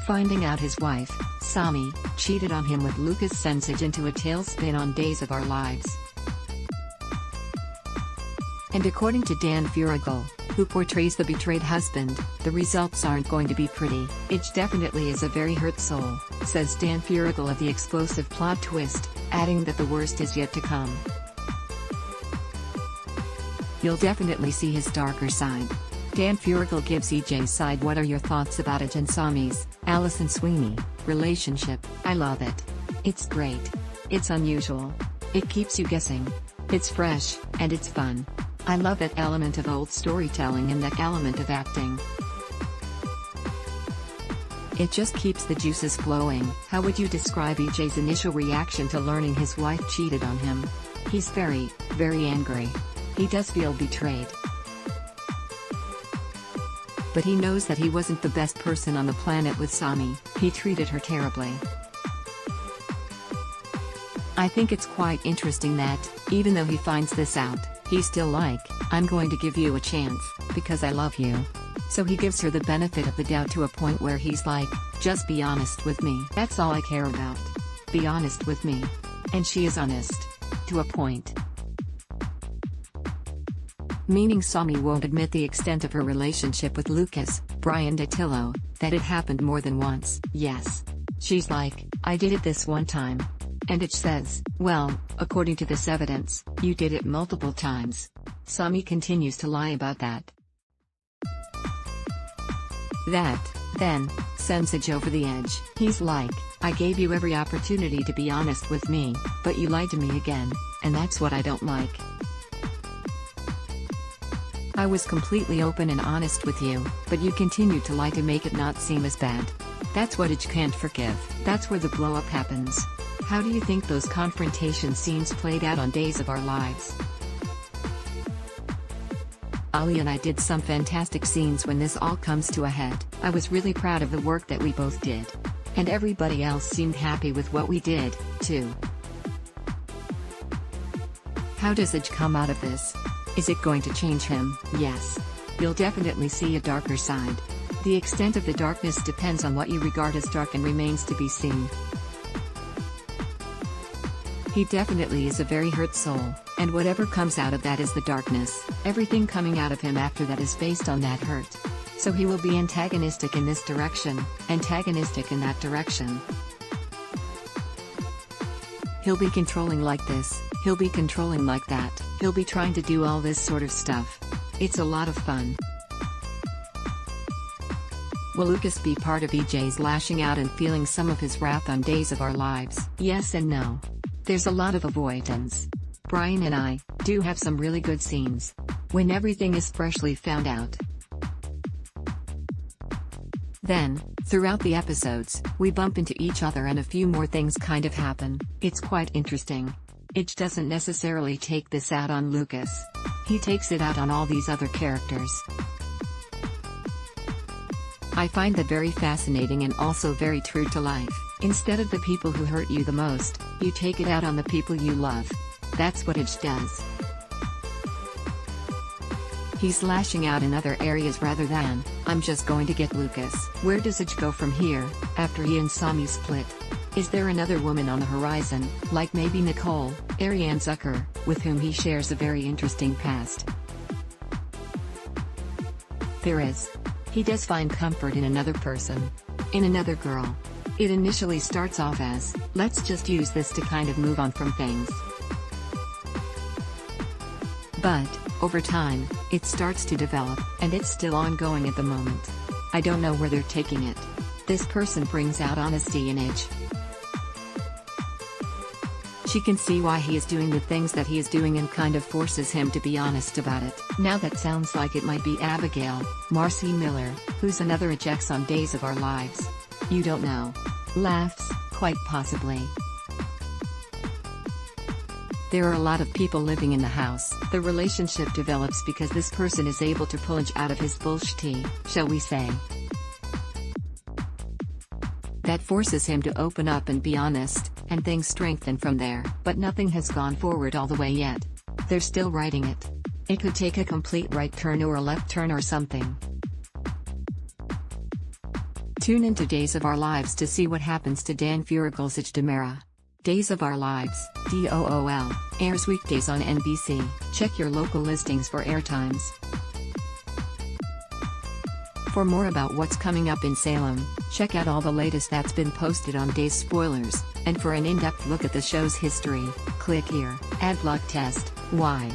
Finding out his wife, Sami, cheated on him with Lucas sends it into a tailspin on Days of Our Lives. And according to Dan Feuerriegel, who portrays the betrayed husband, the results aren't going to be pretty. It definitely is a very hurt soul, says Dan Feuerriegel of the explosive plot twist, adding that the worst is yet to come. You'll definitely see his darker side. Dan Feuerriegel gives EJ's side. What are your thoughts about it and Sami's, Alison Sweeney, relationship? I love it. It's great. It's unusual. It keeps you guessing. It's fresh, and it's fun. I love that element of old storytelling and that element of acting. It just keeps the juices flowing. How would you describe EJ's initial reaction to learning his wife cheated on him? He's very, very angry. He does feel betrayed. But he knows that he wasn't the best person on the planet with Sami. He treated her terribly. I think it's quite interesting that, even though he finds this out, he's still like, I'm going to give you a chance, because I love you. So he gives her the benefit of the doubt to a point where he's like, just be honest with me. That's all I care about. Be honest with me. And she is honest. To a point. Meaning Sami won't admit the extent of her relationship with Lucas, Brian Datillo, that it happened more than once. Yes. She's like, I did it this one time. And it says, well, according to this evidence, you did it multiple times. Sami continues to lie about that. That, then, sends EJ over the edge. He's like, I gave you every opportunity to be honest with me, but you lied to me again, and that's what I don't like. I was completely open and honest with you, but you continued to lie to make it not seem as bad. That's what EJ can't forgive. That's where the blow-up happens. How do you think those confrontation scenes played out on Days of Our Lives? Ali and I did some fantastic scenes when this all comes to a head. I was really proud of the work that we both did. And everybody else seemed happy with what we did, too. How does EJ come out of this? Is it going to change him? Yes. You'll definitely see a darker side. The extent of the darkness depends on what you regard as dark and remains to be seen. He definitely is a very hurt soul, and whatever comes out of that is the darkness. Everything coming out of him after that is based on that hurt. So he will be antagonistic in this direction, antagonistic in that direction. He'll be controlling like this, he'll be controlling like that, he'll be trying to do all this sort of stuff. It's a lot of fun. Will Lucas be part of EJ's lashing out and feeling some of his wrath on Days of Our Lives? Yes and no. There's a lot of avoidance. Brian and I do have some really good scenes when everything is freshly found out. Then, throughout the episodes, we bump into each other and a few more things kind of happen. It's quite interesting. EJ doesn't necessarily take this out on Lucas. He takes it out on all these other characters. I find that very fascinating and also very true to life. Instead of the people who hurt you the most, you take it out on the people you love. That's what EJ does. He's lashing out in other areas rather than, I'm just going to get Lucas. Where does EJ go from here, after he and Sami split? Is there another woman on the horizon, like maybe Nicole, Ariane Zucker, with whom he shares a very interesting past? There is. He does find comfort in another person. In another girl. It initially starts off as, let's just use this to kind of move on from things. But, over time, it starts to develop, and it's still ongoing at the moment. I don't know where they're taking it. This person brings out honesty in EJ. She can see why he is doing the things that he is doing and kind of forces him to be honest about it. Now that sounds like it might be Abigail, Marcy Miller, who's another EJ on Days of Our Lives. You don't know. Laughs, quite possibly. There are a lot of people living in the house. The relationship develops because this person is able to pull EJ out of his bullshit, shall we say. That forces him to open up and be honest, and things strengthen from there. But nothing has gone forward all the way yet. They're still writing it. It could take a complete right turn or a left turn or something. Tune into Days of Our Lives to see what happens to Dan Feuerrigel's Demera. Days of Our Lives, DOOL, airs weekdays on NBC. Check your local listings for airtimes. For more about what's coming up in Salem, check out all the latest that's been posted on Days Spoilers, and for an in-depth look at the show's history, click here. Ad block test, why?